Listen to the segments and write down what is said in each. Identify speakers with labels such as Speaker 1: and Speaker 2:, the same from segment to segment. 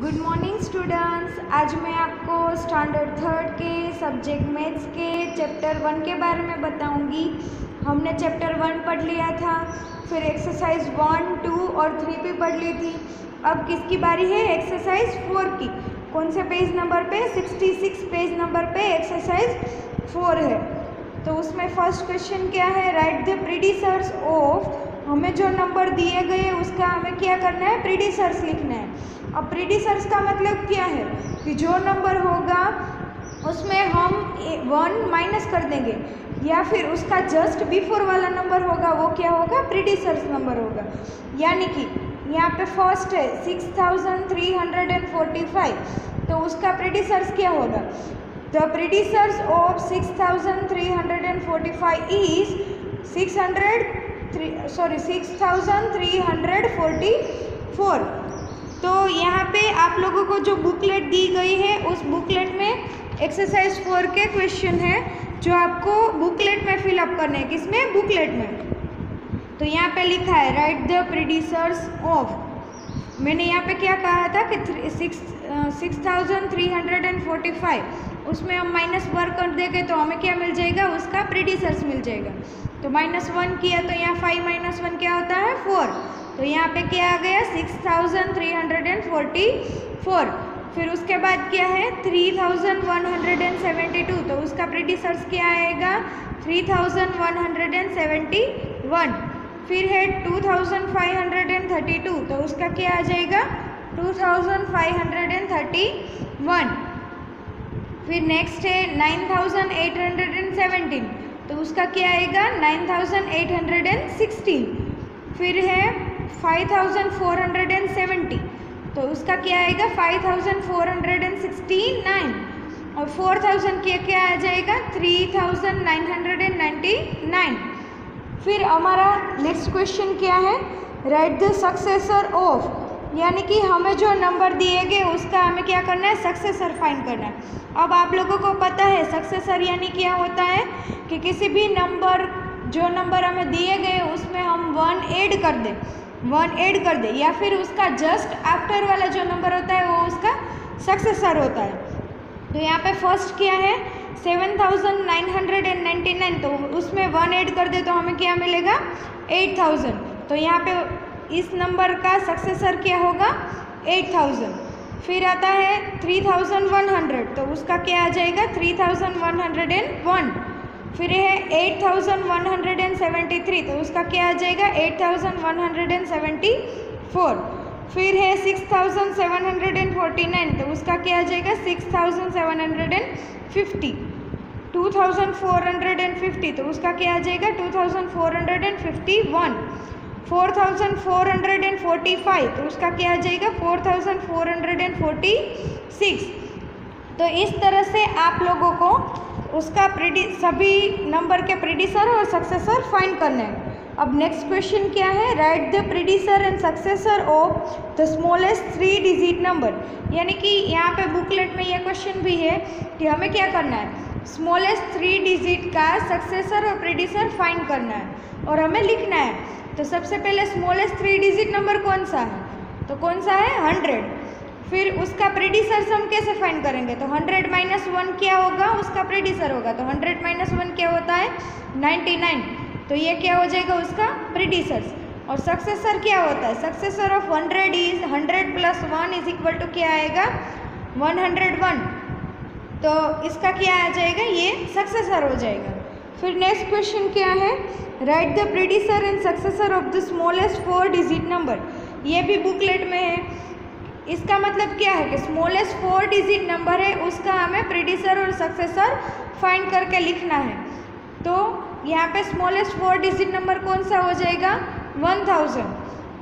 Speaker 1: Good morning students. आज मैं आपको स्टैंडर्ड थर्ड के सब्जेक्ट मैथ्स के चैप्टर 1 के बारे में बताऊंगी। हमने चैप्टर 1 पढ़ लिया था, फिर एक्सरसाइज 1, 2 और 3 भी पढ़ ली थी। अब किसकी बारी है? एक्सरसाइज 4 की। कौन से पेज नंबर पे? 66 पेज नंबर पे एक्सरसाइज 4 है। तो उसमें फर्स्ट क्वेश्चन क्या है? Write the predecessors of. हमें जो नंबर दिए गए उसका हमें क्या करना है? प्रीडिसर्स लिखना है। अब प्रीडिसर्स का मतलब क्या है कि जो नंबर होगा उसमें हम 1 माइनस कर देंगे, या फिर उसका जस्ट बिफोर वाला नंबर होगा वो क्या होगा? प्रीडिसर्स नंबर होगा। यानी कि यहाँ पे फर्स्ट है 6345, तो उसका प्रीडिसर्स क्या होगा? The predecessors of 6345 is 6344। तो यहाँ पे आप लोगों को जो बुकलेट दी गई है उस बुकलेट में एक्सरसाइज 4 के क्वेश्चन है जो आपको बुकलेट में फिलअप करने हैं। किसमें? बुकलेट में। तो यहाँ पे लिखा है राइट द प्रीडिसर्स ऑफ। मैंने यहाँ पे क्या कहा था कि 6345, उसमें हम -1 कर देंगे तो हमें क्या मिल जाएगा? उसका प्रीडिसर्स मिल जाएगा। तो -1 किया तो यहाँ 5 - 1 क्या होता है? 4। तो यहाँ पे क्या आ गया? 6344। फिर उसके बाद क्या है? 3172, तो उसका प्रीडिसर्स क्या आएगा? 3171। फिर है 2532, तो उसका क्या आ जाएगा? 2531। फिर नेक्स्ट है 9817, तो उसका क्या आएगा? 9816। फिर है 5470, तो उसका क्या आएगा? 5469। और 4000 क्या आ जाएगा? 3999। फिर हमारा नेक्स्ट क्वेश्चन क्या है? Write the successor of. यानी कि हमें जो नंबर दिए गए उसका हमें क्या करना है? सक्सेसर फाइंड करना है। अब आप लोगों को पता है सक्सेसर यानी क्या होता है कि किसी भी नंबर, जो नंबर हमें दिए गए उसमें हम 1 ऐड कर दें, या फिर उसका जस्ट आफ्टर वाला जो नंबर होता है वो उसका सक्सेसर होता है। तो यहाँ पे फर्स्ट क्या है? 7999, तो उसमें 1 ऐड कर दे तो हमें क्या मिलेगा? 8000। तो यहाँ पे इस नंबर का सक्सेसर क्या होगा? 8000। फिर आता है 3100, तो उसका क्या आ जाएगा? 3101। फिर है 8173, तो उसका क्या आ जाएगा? 8174। फिर है 6749, तो उसका क्या आ जाएगा? 6750। 2450, तो उसका क्या आ जाएगा? 2451। 4445, तो उसका क्या आ जाएगा? 4446। तो इस तरह से आप लोगों को उसका सभी नंबर के प्रीडिसर और सक्सेसर फाइंड करना है। अब नेक्स्ट क्वेश्चन क्या है? Write the predecessor and successor of the smallest 3 digit number. यानी कि यहाँ पे बुकलेट में यह क्वेश्चन भी है कि हमें क्या करना है? स्मॉलेस्ट 3 डिजिट का सक्सेसर और प्रीडिसर फाइंड करना है और हमें लिखना है। तो सबसे पहले स्मॉलेस्ट 3 डिजिट नंबर कौन सा है? तो कौन सा है? 100। फिर उसका प्रीडिसर्स हम कैसे फाइंड करेंगे? तो 100 - 1 क्या होगा? उसका प्रीडिसर होगा। तो 100 - 1 क्या होता है? 99। तो ये क्या हो जाएगा? उसका प्रीडिसर्स। और सक्सेसर क्या होता है? सक्सेसर ऑफ 100 इज 100 + 1 = क्या आएगा? 101। तो इसका क्या आ जाएगा? ये सक्सेसर हो जाएगा। फिर नेक्स्ट क्वेश्चन क्या है? Write the predecessor and successor of the smallest 4 digit number. ये भी बुकलेट में है। इसका मतलब क्या है कि स्मॉलेस्ट 4 डिजिट नंबर है उसका हमें प्रीडिसर और सक्सेसर फाइंड करके लिखना है। तो यहाँ पे स्मॉलेस्ट 4 डिजिट नंबर कौन सा हो जाएगा? 1000।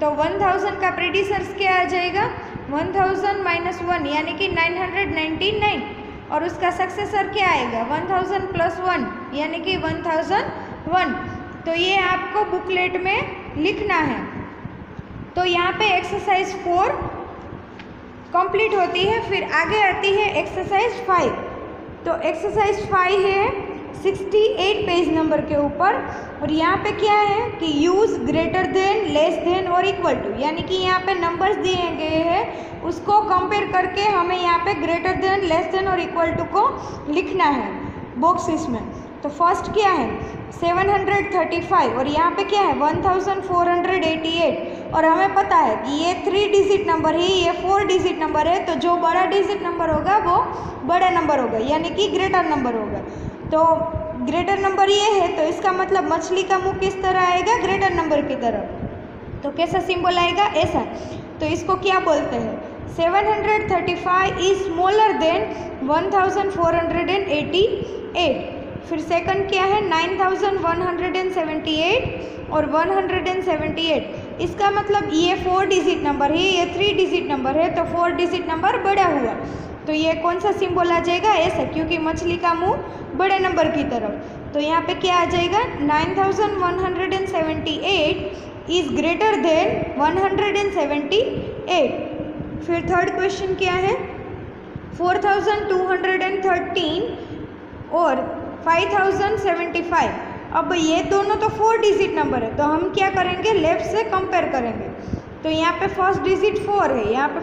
Speaker 1: तो 1000 का प्रीडिसर्स क्या आ जाएगा? 1000 - 1 यानी कि 999। और उसका सक्सेसर क्या आएगा? 1000 + 1 यानी कि 1001। तो ये आपको बुकलेट में लिखना है। तो यहाँ पे एक्सरसाइज 4 कंप्लीट होती है। फिर आगे आती है एक्सरसाइज 5। तो एक्सरसाइज 5 है 68 पेज नंबर के ऊपर। और यहाँ पे क्या है कि use greater than, less than और इक्वल टू, यानी कि यहाँ पे नंबर्स दिए गए हैं, उसको कंपेयर करके हमें यहाँ पे ग्रेटर देन, लेस देन और इक्वल टू को लिखना है बॉक्सेस में। तो फर्स्ट क्या है 735 और यहाँ पे क्या है 1488 और हमें पता है कि ये 3 डिजिट नंबर है, ये 4 डिजिट नंबर है, तो जो बड़ा डिजिट नंबर होगा वो बड़ा नंबर होगा, यानी कि ग्रेटर नंबर होगा। तो ग्रेटर नंबर ये है, तो इसका मतलब मछली का मुंह किस तरह आएगा, ग्रेटर नंबर की तरफ। तो कैसा सिंबल आएगा, ऐसा। तो इसको क्या बोलते हैं 735 इज स्मॉलर देन 1488। फिर सेकंड क्या है 9178 और 178, इसका मतलब ये 4 डिजिट नंबर है, ये 3 डिजिट नंबर है, तो 4 डिजिट नंबर बड़ा हुआ, तो ये कौन सा सिंबल आ जाएगा, ऐसा, क्योंकि मछली का मुंह बड़े नंबर की तरफ। तो यहाँ पे क्या आ जाएगा 9178 इज ग्रेटर देन 178। फिर थर्ड क्वेश्चन क्या है 4213 और 5075। अब ये दोनों तो 4 डिजिट नंबर है, तो हम क्या करेंगे लेफ्ट से कंपेयर करेंगे। तो यहाँ पे फर्स्ट डिजिट 4 है, यहाँ पे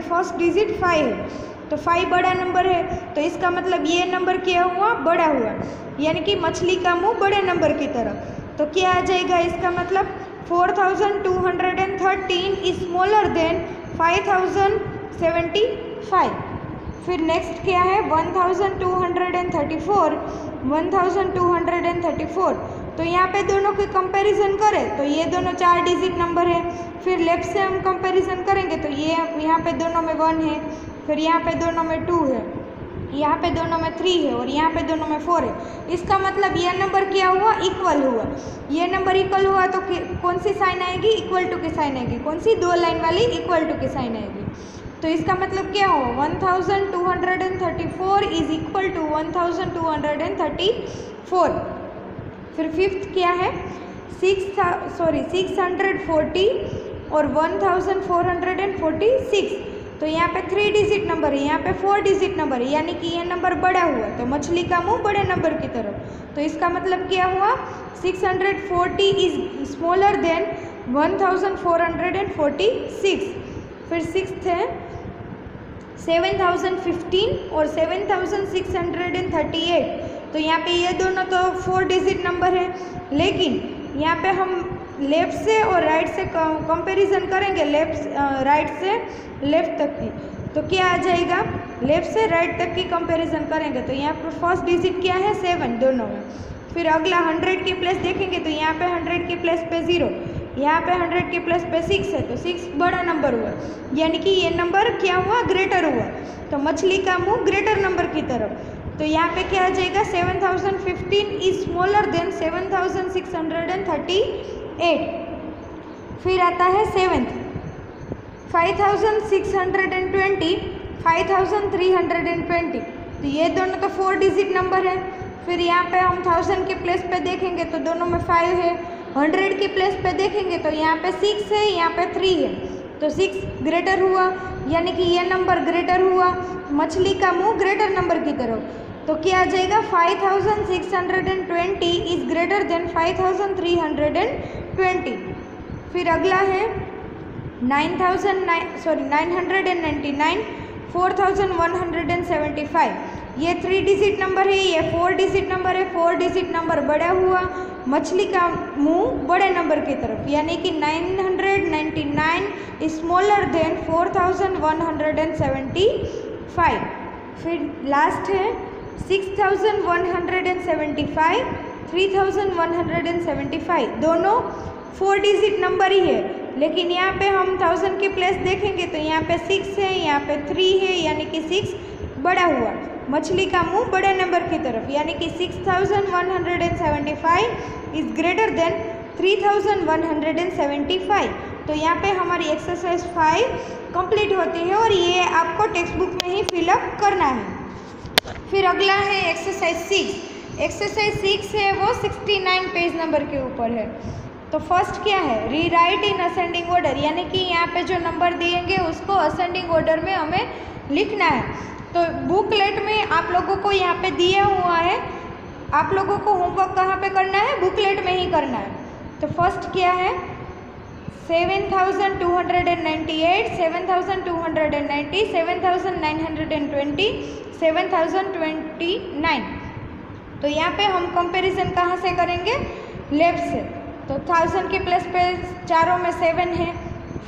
Speaker 1: फर्स्ट डिजिट 5 है, तो 5 बड़ा नंबर है, तो इसका मतलब ये नंबर क्या हुआ, बड़ा हुआ, यानी कि मछली का मुंह बड़े नंबर की तरफ। तो क्या आ जाएगा इसका मतलब 4213 इज स्मॉलर देन 5075। फिर नेक्स्ट क्या है 1234। तो यहाँ पे दोनों की कंपैरिजन करें तो ये दोनों 4 डिजिट नंबर है। फिर लेफ्ट से हम कंपैरिजन करेंगे तो ये यहाँ पे दोनों में 1 है, फिर यहाँ पे दोनों में 2 है, यहाँ पे दोनों में 3 है और यहाँ पे दोनों में 4 है। इसका मतलब ये नंबर क्या हुआ, इक्वल हुआ। ये नंबर इक्वल हुआ तो कौन सी साइन आएगी, इक्वल टू की साइन आएगी। कौन सी, 2 लाइन वाली इक्वल टू की साइन आएगी। तो इसका मतलब क्या हो 1234 इज इक्वल टू 1234। फिर फिफ्थ क्या है 640 और 1446। तो यहाँ पे 3 डिजिट नंबर है, यहाँ पे 4 डिजिट नंबर है, यानी कि ये नंबर बड़ा हुआ, तो मछली का मुंह बड़े नंबर की तरफ। तो इसका मतलब क्या हुआ 640 इज स्मॉलर देन 1446। फिर सिक्स्थ है 7015 और 7638। तो यहाँ पे ये दोनों तो 4 डिजिट नंबर है, लेकिन यहाँ पे हम लेफ़्ट से और राइट से कंपैरिजन करेंगे, राइट से लेफ़्ट तक की। तो क्या आ जाएगा लेफ़्ट से राइट तक की कंपैरिजन करेंगे तो यहाँ पर फर्स्ट डिजिट क्या है 7 दोनों में। फिर अगला 100 की प्लेस देखेंगे तो यहाँ पे 100 की प्लेस पे 0, यहाँ पे 100 की प्लेस पे 6 है, तो 6 बड़ा नंबर हुआ, यानी कि ये नंबर क्या हुआ, ग्रेटर हुआ। तो मछली का मुंह ग्रेटर नंबर की तरफ। तो यहाँ पे क्या आ जाएगा 7015 इज स्मॉलर देन 7638। फिर आता है 7th 5620 5320। तो ये दोनों तो 4 डिजिट नंबर है। फिर यहाँ पे हम 1000 के प्लेस पे देखेंगे तो दोनों में 5 है, 100 की प्लेस पे देखेंगे तो यहाँ पे 6 है, यहाँ पे 3 है, तो 6 ग्रेटर हुआ, यानी कि ये नंबर ग्रेटर हुआ, मछली का मुंह ग्रेटर नंबर की तरफ। तो क्या आ जाएगा 5620 इज ग्रेटर देन 5320। फिर अगला है 999 4175। ये 3 डिजिट नंबर है, ये 4 डिजिट नंबर है, 4 डिजिट नंबर बड़ा हुआ, मछली का मुंह बड़े नंबर की तरफ, यानी कि 999 इज स्मॉलर देन 4175। फिर लास्ट है 6175 3175। दोनों 4 डिजिट नंबर ही है, लेकिन यहाँ पे हम 1000 की प्लेस देखेंगे तो यहाँ पे 6 है, यहाँ पे 3 है, यानी कि 6 बड़ा हुआ, मछली का मुंह बड़े नंबर की तरफ, यानी कि 6175 इज ग्रेटर देन 3175। तो यहाँ पे हमारी एक्सरसाइज 5 कंप्लीट होती है और ये आपको टेक्स्ट बुक में ही फिलअप करना है। फिर अगला है एक्सरसाइज 6। एक्सरसाइज 6 है वो 69 पेज नंबर के ऊपर है। तो फर्स्ट क्या है रीराइट इन असेंडिंग ऑर्डर, यानी कि यहाँ पे जो नंबर दिएंगे उसको असेंडिंग ऑर्डर में हमें लिखना है। तो बुकलेट में आप लोगों को यहाँ पे दिया हुआ है आप लोगों को होमवर्क कहाँ पे करना है, बुकलेट में ही करना है। तो फर्स्ट क्या है, 7,298, 7,290, 7,920, 7,029। तो यहाँ पे हम कंपैरिजन कहाँ से करेंगे, लेफ्ट से। तो 1000 के प्लेस पे चारों में 7 है।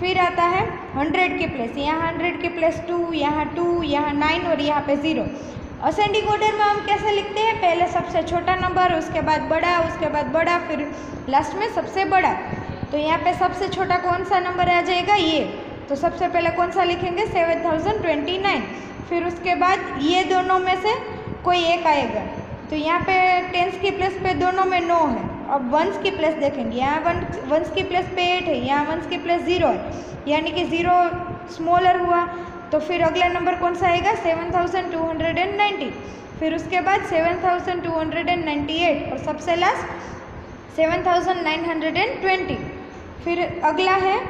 Speaker 1: फिर आता है 100 के प्लेस, यहाँ 100 के प्लेस 2, यहाँ 2, यहाँ 9 और यहाँ पे 0। असेंडिंग ऑर्डर में हम कैसे लिखते हैं, पहले सबसे छोटा नंबर, उसके बाद बड़ा, उसके बाद बड़ा, फिर लास्ट में सबसे बड़ा। तो यहाँ पे सबसे छोटा कौन सा नंबर आ जाएगा, ये। तो सबसे पहले कौन सा लिखेंगे, 7029। फिर उसके बाद ये दोनों में से कोई एक आएगा। तो यहाँ पे टेंस की प्लेस पे दोनों में 9 है। अब वंस की प्लेस देखेंगे, यहाँ वंस की प्लेस पे 8 है, यहाँ वंस की प्लेस 0 है, यानी कि 0 स्मॉलर हुआ। तो फिर अगला नंबर कौन सा आएगा, 7290। फिर उसके बाद 7298 और सबसे लास्ट 7920। फिर अगला है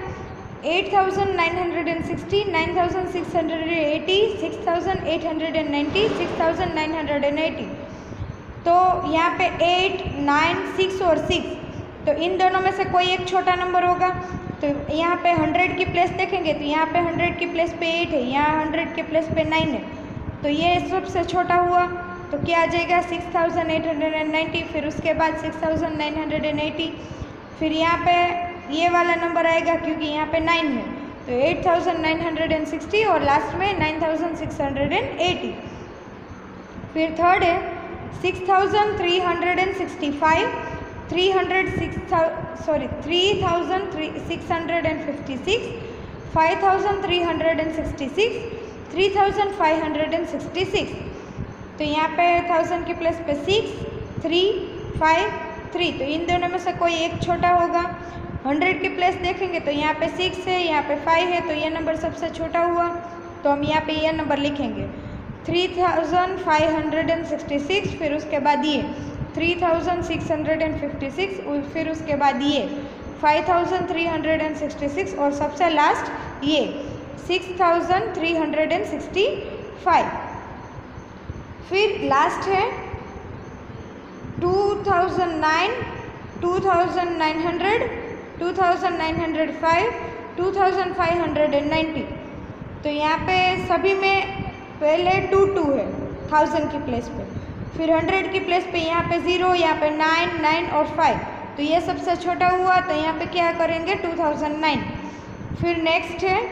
Speaker 1: 8960, 9680, 6890, 6980। तो यहाँ पे 8, 9, 6 और 6, तो इन दोनों में से कोई एक छोटा नंबर होगा। तो यहाँ पे 100 की प्लेस देखेंगे, तो यहाँ पे 100 की प्लेस पे 8 है, यहाँ 100 के प्लेस पे 9 है। तो ये सबसे छोटा हुआ। तो क्या आ जाएगा, 6890। फिर उसके बाद 6980। फिर यहाँ पे ये वाला नंबर आएगा क्योंकि यहाँ पे 9 है, तो 8960 और लास्ट में 9680। फिर थर्ड है 6365, 3656, 5366, 3566। तो यहाँ पे 1000 की प्लेस पे 6, 3, 5, 3, तो इन दोनों में से कोई एक छोटा होगा। 100 की प्लेस देखेंगे तो यहाँ पे 6 है, यहाँ पे 5 है, तो ये नंबर सबसे छोटा हुआ। तो हम यहाँ पे ये नंबर लिखेंगे 3566। फिर उसके बाद ये 3656, फिर उसके बाद ये 5366 और सबसे लास्ट ये 6365। फिर लास्ट है 2009, 2900, 2905, 2590। तो यहाँ पे सभी में पहले 2 है 1000 की प्लेस पे। फिर 100 की प्लेस पे यहाँ पे 0, यहाँ पे 9, 9 और 5, तो ये सबसे छोटा हुआ। तो यहाँ पे क्या करेंगे, 2009। फिर नेक्स्ट है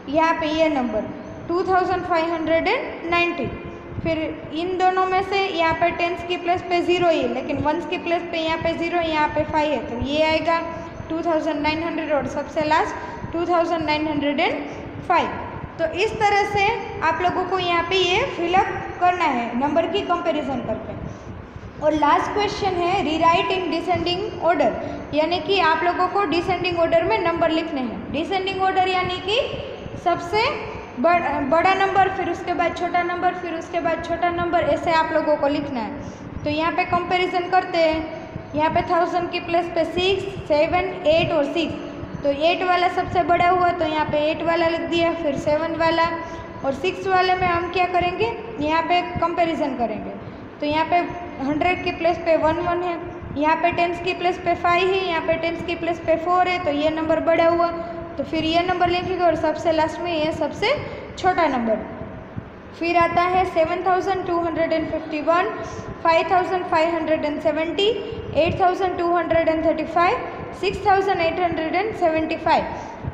Speaker 1: यहाँ पे ये नंबर 2590। फिर इन दोनों में से यहाँ पे टेंस की प्लेस पे 0 ही है, लेकिन वंस की प्लेस पे यहाँ पे 0, यहाँ पे 5 है, तो ये आएगा 2900 और सबसे लास्ट 2905। तो इस तरह से आप लोगों को यहाँ पे ये फिलअप करना है नंबर की कंपैरिजन करके। और लास्ट क्वेश्चन है रीराइट इन डिसेंडिंग ऑर्डर, यानी कि आप लोगों को डिसेंडिंग ऑर्डर में नंबर लिखने हैं। डिसेंडिंग ऑर्डर यानी कि सबसे बड़ा नंबर, फिर उसके बाद छोटा नंबर, फिर उसके बाद छोटा नंबर, ऐसे आप लोगों को लिखना है। तो यहाँ पे कंपैरिजन करते हैं। यहाँ पे 1000 की प्लेस पे 6, 7, 8 और 6, तो 8 वाला सबसे बड़ा हुआ, तो यहाँ पे 8 वाला लिख दिया। फिर 7 वाला और 6 वाले में हम क्या करेंगे, यहाँ पे कंपैरिजन करेंगे। तो यहाँ पे 100 की प्लेस पे 1 1 है, यहाँ पे टेंस की प्लेस पे 5 है, यहाँ पे टेंस की प्लेस पे 4 है, तो ये नंबर बड़ा हुआ। तो फिर ये नंबर लिखेंगे और सबसे लास्ट में ये सबसे छोटा नंबर। फिर आता है 7251, 5570, 8235, 6875।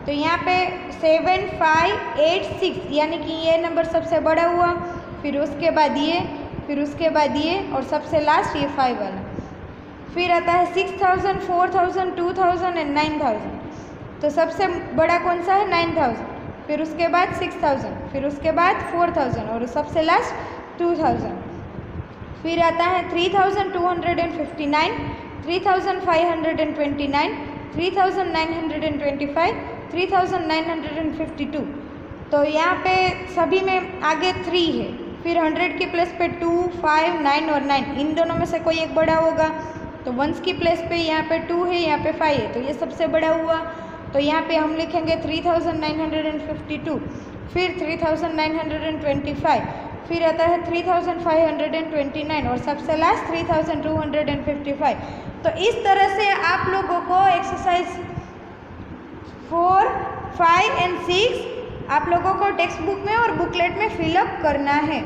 Speaker 1: तो यहाँ पे 7, 5, 8, 6, यानी कि ये नंबर सबसे बड़ा हुआ। फिर उसके बाद ये, फिर उसके बाद ये और सबसे लास्ट ये 5 वाला। फिर आता है 6000, 4000, 2000 एंड 9000। तो सबसे बड़ा कौन सा है, 9000। फिर उसके बाद 6000, फिर उसके बाद 4000 और सबसे लास्ट 2000। फिर आता है 3259, 3529, 3925, 3952। तो यहाँ पे सभी में आगे 3 है। फिर 100 की प्लेस पे 2, 5, 9 और 9, इन दोनों में से कोई एक बड़ा होगा। तो वंस की प्लेस पे यहाँ पे 2 है, यहाँ पे 5 है, तो ये सबसे बड़ा हुआ। तो यहाँ पे हम लिखेंगे 3952, फिर 3925, फिर आता है 3529 और सबसे लास्ट 3255। तो इस तरह से आप लोगों को एक्सरसाइज 4, 5 एंड 6 आप लोगों को टेक्स्ट बुक में और बुकलेट में फिलअप करना है।